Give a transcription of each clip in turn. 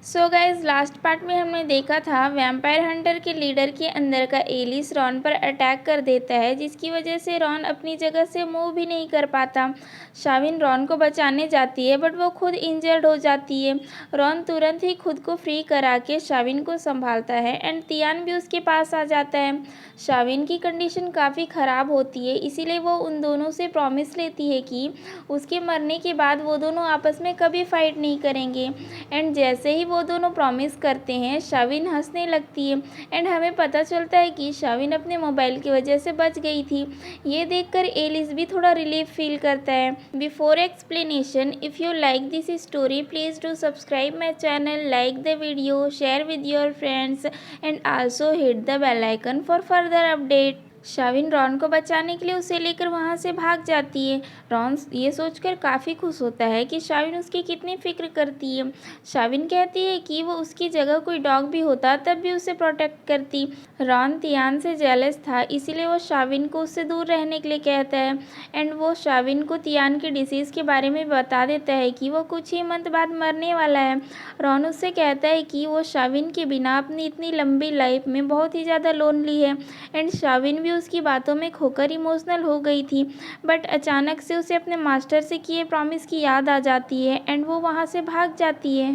So guys last part में हमने देखा था वैम्पायर हंटर के लीडर के अंदर का एलिस रॉन पर अटैक कर देता है, जिसकी वजह से रॉन अपनी जगह से मूव भी नहीं कर पाता। शाविन रॉन को बचाने जाती है बट वो खुद इंजर्ड हो जाती है। रॉन तुरंत ही खुद को फ्री करा के शाविन को संभालता है एंड तियान भी उसके पास आ जाता है। शाविन की कंडीशन काफ़ी ख़राब होती है, इसीलिए वो उन दोनों से प्रॉमिस लेती है कि उसके मरने के बाद वो दोनों आपस में कभी फाइट नहीं करेंगे। एंड जैसे ही वो दोनों प्रॉमिस करते हैं, शाविन हंसने लगती है एंड हमें पता चलता है कि शाविन अपने मोबाइल की वजह से बच गई थी। ये देखकर एलिस भी थोड़ा रिलीफ फील करता है। Before explanation, if you like this story please do subscribe my channel, like the video, share with your friends and also hit the bell icon for further update. शाविन रॉन को बचाने के लिए उसे लेकर वहाँ से भाग जाती है। रॉन ये सोचकर काफ़ी खुश होता है कि शाविन उसकी कितनी फिक्र करती है। शाविन कहती है कि वो उसकी जगह कोई डॉग भी होता तब भी उसे प्रोटेक्ट करती। रॉन तियान से जेलस था, इसीलिए वो शाविन को उससे दूर रहने के लिए कहता है एंड वो शाविन को तियान की डिसीज़ के बारे में बता देता है कि वो कुछ ही मंथ बाद मरने वाला है। रॉन उससे कहता है कि वो शाविन के बिना अपनी इतनी लंबी लाइफ में बहुत ही ज़्यादा लोनली है एंड शाविन भी उसकी बातों में खोकर इमोशनल हो गई थी। बट अचानक से उसे अपने मास्टर से किए प्रॉमिस की याद आ जाती है एंड वो वहाँ से भाग जाती है।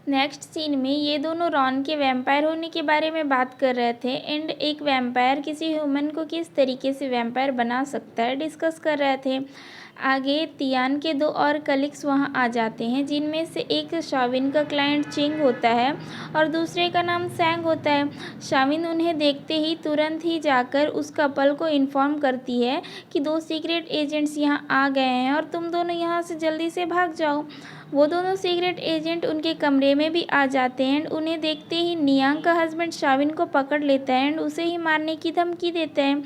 नेक्स्ट सीन में ये दोनों रॉन के वैम्पायर होने के बारे में बात कर रहे थे एंड एक वैम्पायर किसी ह्यूमन को किस तरीके से वैम्पायर बना सकता है डिस्कस कर रहे थे। आगे तियान के दो और कलीग्स वहाँ आ जाते हैं, जिनमें से एक शाविन का क्लाइंट चिंग होता है और दूसरे का नाम सैंग होता है। शाविन उन्हें देखते ही तुरंत ही जाकर उस कपल को इन्फॉर्म करती है कि दो सीक्रेट एजेंट्स यहाँ आ गए हैं और तुम दोनों यहाँ से जल्दी से भाग जाओ। वो दोनों सीक्रेट एजेंट उनके कमरे में भी आ जाते हैं एंड उन्हें देखते ही नियांग का हस्बैंड शाविन को पकड़ लेता है एंड उसे ही मारने की धमकी देता है।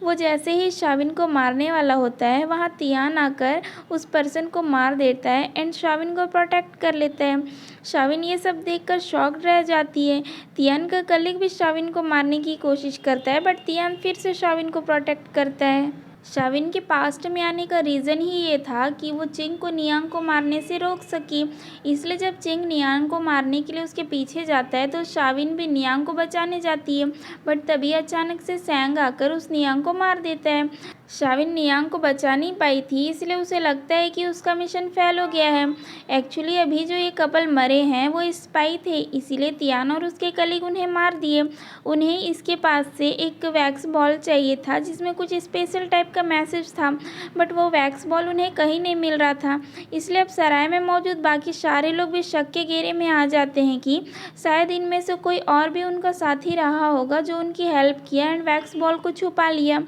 वो जैसे ही शाविन को मारने वाला होता है, वहाँ तियान आकर उस पर्सन को मार देता है एंड शाविन को प्रोटेक्ट कर लेता है। शाविन ये सब देखकर शॉक्ड रह जाती है। तियान का कलीग भी शाविन को मारने की कोशिश करता है बट तियान फिर से शाविन को प्रोटेक्ट करता है। शाविन के पास्ट में आने का रीज़न ही ये था कि वो चिंग को नियांग को मारने से रोक सकी। इसलिए जब चिंग नियांग को मारने के लिए उसके पीछे जाता है तो शाविन भी नियांग को बचाने जाती है, बट तभी अचानक से सैंग आकर उस नियांग को मार देता है। शाविन नियांग को बचा नहीं पाई थी, इसलिए उसे लगता है कि उसका मिशन फेल हो गया है। एक्चुअली अभी जो ये कपल मरे हैं वो स्पाई थे, इसीलिए तियान और उसके कलीग उन्हें मार दिए। उन्हें इसके पास से एक वैक्स बॉल चाहिए था जिसमें कुछ स्पेशल टाइप का मैसेज था, बट वो वैक्स बॉल उन्हें कहीं नहीं मिल रहा था। इसलिए अब सराय में मौजूद बाकी सारे लोग भी शक के घेरे में आ जाते हैं कि शायद इनमें से कोई और भी उनका साथी रहा होगा जो उनकी हेल्प किया एंड वैक्स बॉल को छुपा लिया।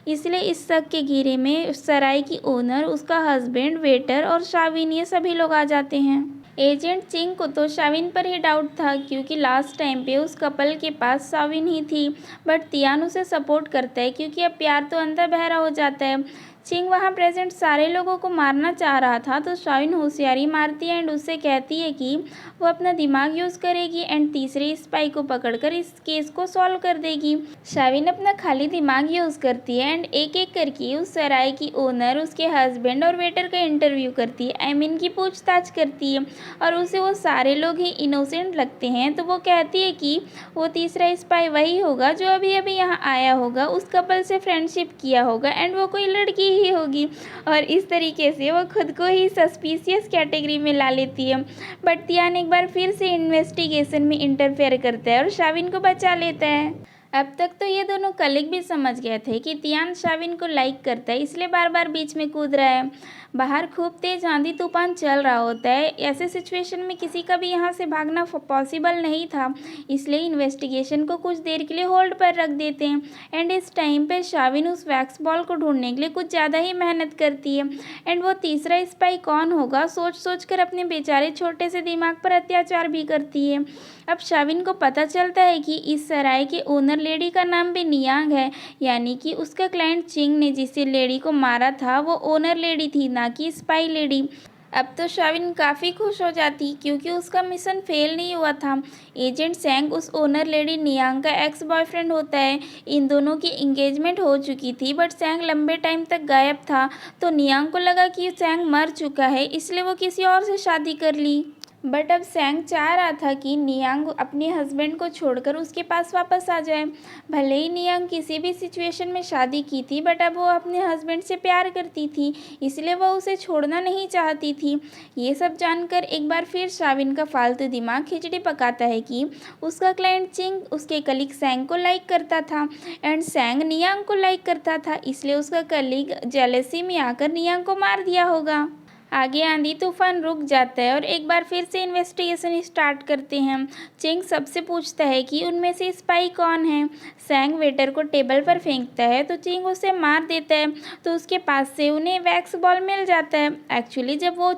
इसलिए इस शक के घेरे में सराय की ओनर, उसका हस्बैंड, वेटर और शाविन ये सभी लोग आ जाते हैं। एजेंट चिंग को तो शाविन पर ही डाउट था क्योंकि लास्ट टाइम पे उस कपल के पास शाविन ही थी, बट तियान उसे सपोर्ट करता है क्योंकि अब प्यार तो अंधा बहरा हो जाता है। चिंग वहाँ प्रेजेंट सारे लोगों को मारना चाह रहा था तो शाविन होशियारी मारती है एंड उससे कहती है कि वो अपना दिमाग यूज़ करेगी एंड तीसरे स्पाई को पकड़कर इस केस को सॉल्व कर देगी। शाविन अपना खाली दिमाग यूज़ करती है एंड एक एक करके उस सराय की ओनर, उसके हस्बैंड और वेटर का इंटरव्यू करती है, आई मीन की पूछताछ करती है और उसे वो सारे लोग ही इनोसेंट लगते हैं। तो वो कहती है कि वो तीसरा स्पाई वही होगा जो अभी अभी यहाँ आया होगा, उस कपल से फ्रेंडशिप किया होगा एंड वो कोई लड़की ही होगी, और इस तरीके से वो खुद को ही सस्पिशियस कैटेगरी में ला लेती है। बट तियान एक बार फिर से इन्वेस्टिगेशन में इंटरफेयर करता है और शाविन को बचा लेता है। अब तक तो ये दोनों कलीग भी समझ गए थे कि तियान शाविन को लाइक करता है, इसलिए बार बार बीच में कूद रहा है। बाहर खूब तेज आंधी तूफान चल रहा होता है। ऐसे सिचुएशन में किसी का भी यहाँ से भागना पॉसिबल नहीं था, इसलिए इन्वेस्टिगेशन को कुछ देर के लिए होल्ड पर रख देते हैं एंड इस टाइम पे शाविन उस वैक्स बॉल को ढूंढने के लिए कुछ ज़्यादा ही मेहनत करती है एंड वो तीसरा स्पाई कौन होगा सोच सोच कर अपने बेचारे छोटे से दिमाग पर अत्याचार भी करती है। अब शाविन को पता चलता है कि इस सराय के ओनर लेडी का नाम भी नियांग है, यानी कि उसका क्लाइंट चिंग ने जिस लेडी को मारा था वो ओनर लेडी थी, ना कि स्पाई लेडी। अब तो शाविन काफ़ी खुश हो जाती क्योंकि उसका मिशन फेल नहीं हुआ था। एजेंट सैंग उस ओनर लेडी नियांग का एक्स बॉयफ्रेंड होता है। इन दोनों की इंगेजमेंट हो चुकी थी बट सैंग लंबे टाइम तक गायब था, तो नियांग को लगा कि सैंग मर चुका है, इसलिए वो किसी और से शादी कर ली। बट अब सैंग चाह रहा था कि नियांग अपने हस्बैंड को छोड़कर उसके पास वापस आ जाए। भले ही नियांग किसी भी सिचुएशन में शादी की थी, बट अब वो अपने हस्बैंड से प्यार करती थी, इसलिए वह उसे छोड़ना नहीं चाहती थी। ये सब जानकर एक बार फिर शाविन का फालतू दिमाग खिचड़ी पकाता है कि उसका क्लाइंट चिंग उसके कलीग सैंग को लाइक करता था एंड सैंग नियांग को लाइक करता था, इसलिए उसका कलीग जेलेसी में आकर नियांग को मार दिया होगा। आगे आंधी तूफान रुक जाता है और एक बार फिर से इन्वेस्टिगेशन स्टार्ट करते हैं। चिंग सबसे पूछता है कि उनमें से स्पाई कौन है। सैंग वेटर को टेबल पर फेंकता है तो चिंग उसे मार देता है, तो उसके पास से उन्हें वैक्स बॉल मिल जाता है। एक्चुअली जब वो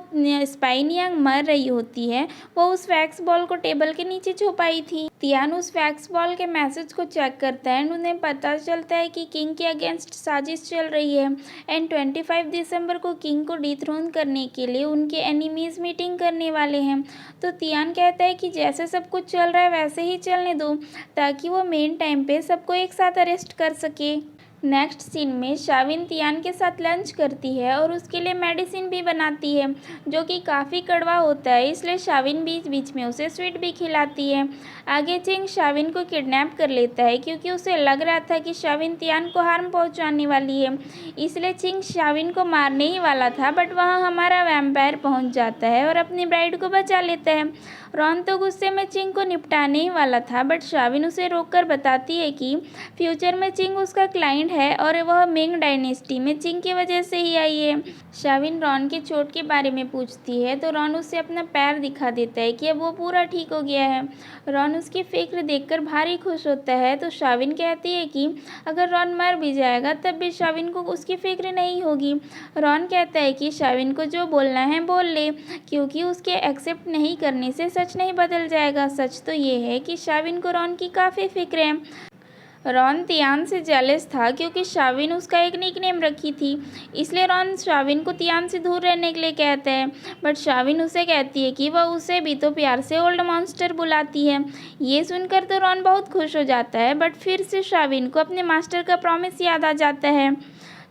स्पाई नियांग मर रही होती है, वो उस वैक्स बॉल को टेबल के नीचे छुपाई थी। तियान उस वैक्स बॉल के मैसेज को चेक करता है एंड उन्हें पता चलता है कि किंग के अगेंस्ट साजिश चल रही है एंड 25 दिसंबर को किंग को डिथ्रोन करने के लिए उनके एनिमीज मीटिंग करने वाले हैं। तो तियान कहता है कि जैसे सब कुछ चल रहा है वैसे ही चलने दो, ताकि वो मेन टाइम पे सबको एक साथ अरेस्ट कर सके। नेक्स्ट सीन में शाविन तियान के साथ लंच करती है और उसके लिए मेडिसिन भी बनाती है, जो कि काफ़ी कड़वा होता है, इसलिए शाविन बीच बीच में उसे स्वीट भी खिलाती है। आगे चिंग शाविन को किडनैप कर लेता है क्योंकि उसे लग रहा था कि शाविन तियान को हार्म पहुंचाने वाली है, इसलिए चिंग शाविन को मारने ही वाला था, बट वहां हमारा वैम्पायर पहुंच जाता है और अपनी ब्राइड को बचा लेता है। रॉन तो गुस्से में चिंग को निपटाने ही वाला था, बट शाविन उसे रोककर बताती है कि फ्यूचर में चिंग उसका क्लाइंट है और वह मिंग डायनेस्टी में चिंग की वजह से ही आई है। शाविन रॉन के चोट के बारे में पूछती है तो रॉन उसे अपना पैर दिखा देता है कि अब वो पूरा ठीक हो गया है। रॉन उसकी फिक्र देखकर भारी खुश होता है, तो शाविन कहती है कि अगर रॉन मर भी जाएगा तब भी शाविन को उसकी फिक्र नहीं होगी। रॉन कहता है कि शाविन को जो बोलना है बोल ले, क्योंकि उसके एक्सेप्ट नहीं करने से सच नहीं बदल जाएगा। सच तो ये है कि शाविन को रॉन की काफ़ी फिक्र है। रॉन तियान से जेलस था क्योंकि शाविन उसका एक निकनेम रखी थी, इसलिए रॉन शाविन को तियान से दूर रहने के लिए कहता है, बट शाविन उसे कहती है कि वह उसे भी तो प्यार से ओल्ड मॉन्स्टर बुलाती है। ये सुनकर तो रॉन बहुत खुश हो जाता है, बट फिर से शाविन को अपने मास्टर का प्रॉमिस याद आ जाता है।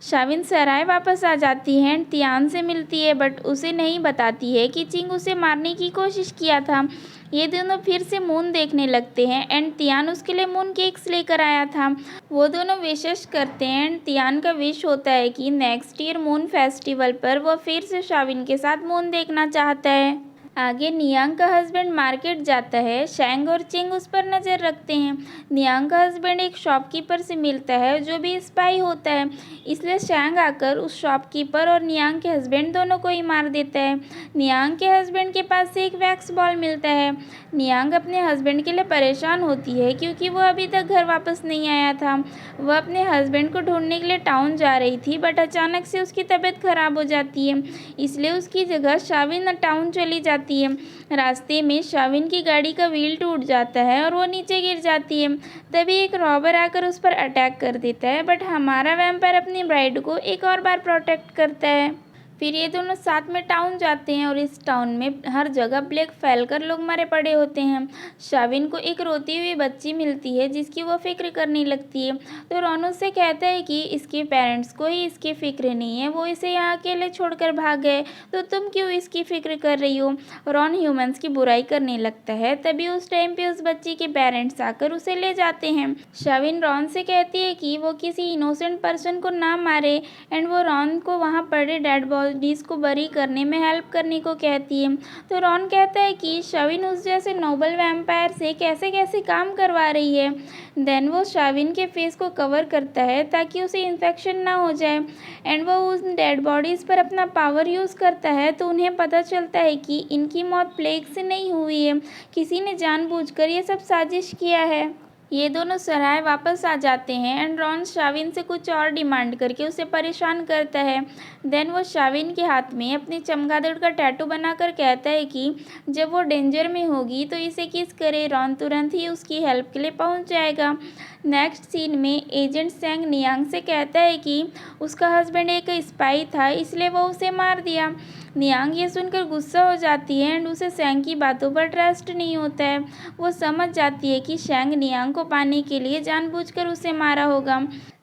शाविन सराय वापस आ जाती है एंड तियान से मिलती है, बट उसे नहीं बताती है कि चिंग उसे मारने की कोशिश किया था। ये दोनों फिर से मून देखने लगते हैं एंड तियान उसके लिए मून केक्स लेकर आया था। वो दोनों विशेष करते हैं एंड तियान का विश होता है कि नेक्स्ट ईयर मून फेस्टिवल पर वह फिर से शाविन के साथ मून देखना चाहता है। आगे नियांग का हस्बैंड मार्केट जाता है। शैंग और चिंग उस पर नज़र रखते हैं। नियांग का हस्बैंड एक शॉपकीपर से मिलता है जो भी स्पाई होता है, इसलिए शैंग आकर उस शॉपकीपर और नियांग के हस्बैंड दोनों को ही मार देता है। नियांग के हस्बैंड के पास से एक वैक्स बॉल मिलता है। नियांग अपने हस्बैंड के लिए परेशान होती है क्योंकि वह अभी तक घर वापस नहीं आया था। वह अपने हस्बैंड को ढूंढने के लिए टाउन जा रही थी, बट अचानक से उसकी तबीयत खराब हो जाती है, इसलिए उसकी जगह शाविन टाउन चली जाती है। रास्ते में शाविन की गाड़ी का व्हील टूट जाता है और वो नीचे गिर जाती है। तभी एक रॉबर आकर उस पर अटैक कर देता है, बट हमारा वैम्पायर अपनी ब्राइड को एक और बार प्रोटेक्ट करता है। फिर ये दोनों साथ में टाउन जाते हैं और इस टाउन में हर जगह प्लेग फैलकर लोग मरे पड़े होते हैं। शाविन को एक रोती हुई बच्ची मिलती है जिसकी वो फिक्र करने लगती है, तो रॉन उससे कहता है कि इसके पेरेंट्स को ही इसकी फिक्र नहीं है, वो इसे यहाँ अकेले छोड़कर भाग गए, तो तुम क्यों इसकी फिक्र कर रही हो। रॉन ह्यूमंस की बुराई करने लगता है। तभी उस टाइम पे उस बच्ची के पेरेंट्स आकर उसे ले जाते हैं। शाविन रॉन से कहती है कि वो किसी इनोसेंट पर्सन को ना मारे एंड वो रॉन को वहाँ पड़े डेड बॉडीज को बरी करने में हेल्प करने को कहती है। तो रॉन कहता है कि शाविन उस जैसे नोबल वैम्पायर से कैसे कैसे काम करवा रही है। देन वो शाविन के फेस को कवर करता है ताकि उसे इन्फेक्शन ना हो जाए एंड वो उस डेड बॉडीज़ पर अपना पावर यूज़ करता है, तो उन्हें पता चलता है कि इनकी मौत प्लेग से नहीं हुई है, किसी ने जानबूझकर ये सब साजिश किया है। ये दोनों सराय वापस आ जाते हैं एंड रॉन शाविन से कुछ और डिमांड करके उसे परेशान करता है। देन वो शाविन के हाथ में अपनी चमगादड़ का टैटू बनाकर कहता है कि जब वो डेंजर में होगी तो इसे किस करे। रॉन तुरंत ही उसकी हेल्प के लिए पहुंच जाएगा। नेक्स्ट सीन में एजेंट सैंग नियांग से कहता है कि उसका हस्बैंड एक स्पाई था, इसलिए वो उसे मार दिया। नियांग ये सुनकर गुस्सा हो जाती है एंड उसे सैंग की बातों पर ट्रस्ट नहीं होता है। वो समझ जाती है कि सैंग नियांग को पाने के लिए जानबूझकर उसे मारा होगा।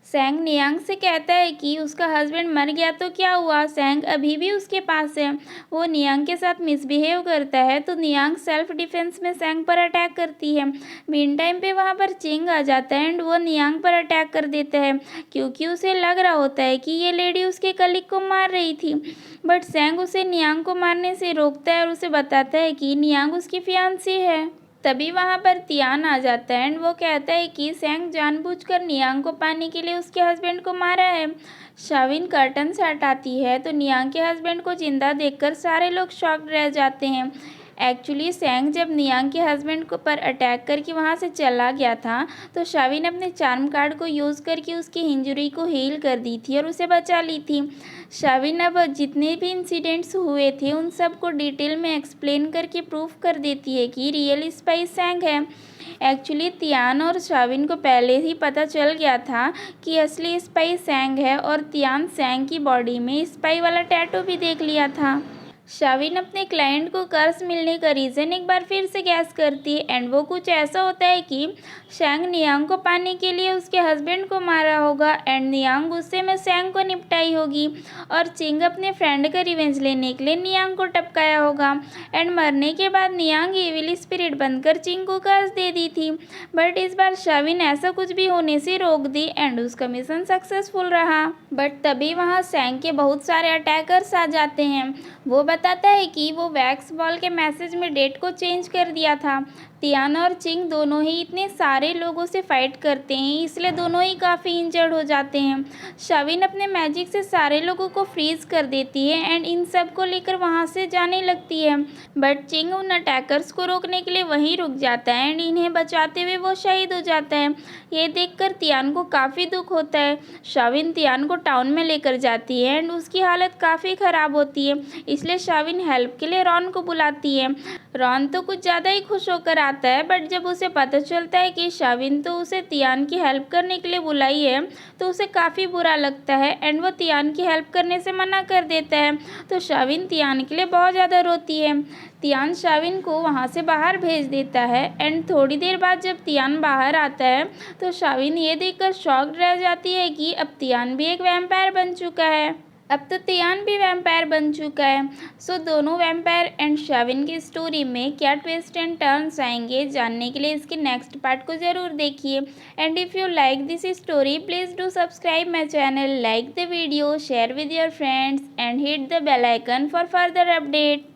सैंग नियांग से कहता है कि उसका हस्बैंड मर गया तो क्या हुआ, सैंग अभी भी उसके पास है। वो नियांग के साथ मिसबिहेव करता है तो नियांग सेल्फ डिफेंस में सैंग पर अटैक करती है। मीन टाइम पे वहाँ पर चिंग आ जाता है एंड वो नियांग पर अटैक कर देता है क्योंकि उसे लग रहा होता है कि ये लेडी उसके कलीग को मार रही थी। बट सैंग उसे नियांग को मारने से रोकता है और उसे बताता है कि नियांग उसकी फियांसी है। तभी वहाँ पर तियान आ जाता है एंड वो कहता है कि सैंग जानबूझकर नियांग को पाने के लिए उसके हस्बैंड को मारा है। शाविन कर्टन से हटाती है तो नियांग के हस्बैंड को जिंदा देखकर सारे लोग शॉक्ड रह जाते हैं। एक्चुअली सैंग जब नियांग के हस्बैंड को पर अटैक करके वहाँ से चला गया था तो शाविन अपने चार्म कार्ड को यूज़ करके उसकी इंजरी को हील कर दी थी और उसे बचा ली थी। शाविन अब जितने भी इंसिडेंट्स हुए थे उन सब को डिटेल में एक्सप्लेन करके प्रूफ कर देती है कि रियल स्पाई सैंग है। एक्चुअली तियान और शाविन को पहले ही पता चल गया था कि असली स्पाई सैंग है और तियान सैंग की बॉडी में स्पाई वाला टैटू भी देख लिया था। शाविन अपने क्लाइंट को कर्ज मिलने का रीज़न एक बार फिर से गैस करती है एंड वो कुछ ऐसा होता है कि सैंग नियांग को पाने के लिए उसके हस्बैंड को मारा होगा एंड नियांग गुस्से में सैंग को निपटाई होगी और चिंग अपने फ्रेंड का रिवेंज लेने के लिए नियांग को टपकाया होगा एंड मरने के बाद नियांग एविल स्पिरिट बनकर चिंग को कर्ज दे दी थी। बट इस बार शाविन ऐसा कुछ भी होने से रोक दी एंड उसका मिशन सक्सेसफुल रहा। बट तभी वहाँ सैंग के बहुत सारे अटैकर्स आ जाते हैं। वो बताता है कि वो वैक्स बॉल के मैसेज में डेट को चेंज कर दिया था। तियान और चिंग दोनों ही इतने सारे लोगों से फाइट करते हैं इसलिए दोनों ही काफ़ी इंजर्ड हो जाते हैं। शाविन अपने मैजिक से सारे लोगों को फ्रीज कर देती है एंड इन सब को लेकर वहाँ से जाने लगती है। बट चिंग उन अटैकर्स को रोकने के लिए वहीं रुक जाता है एंड इन्हें बचाते हुए वो शहीद हो जाता है। ये देखकर तियान को काफ़ी दुख होता है। शाविन तियान को टाउन में लेकर जाती है एंड उसकी हालत काफ़ी ख़राब होती है इसलिए शाविन हेल्प के लिए रॉन को बुलाती है। रॉन तो कुछ ज़्यादा ही खुश होकर आता है बट जब उसे पता चलता है कि शाविन तो उसे तियान की हेल्प करने के लिए बुलाई है तो उसे काफ़ी बुरा लगता है एंड वो तियान की हेल्प करने से मना कर देता है। तो शाविन तियान के लिए बहुत ज़्यादा रोती है। तियान शाविन को वहाँ से बाहर भेज देता है एंड थोड़ी देर बाद जब तियान बाहर आता है तो शाविन ये देखकर शॉक्ड रह जाती है कि अब तियान भी एक वैम्पायर बन चुका है। अब तो तियान भी वैम्पायर बन चुका है। सो दोनों वैम्पायर एंड शाविन की स्टोरी में क्या ट्विस्ट एंड टर्न्स आएंगे जानने के लिए इसके नेक्स्ट पार्ट को ज़रूर देखिए। And if you like this story please do subscribe my channel, like the video, share with your friends and hit the bell icon for further update.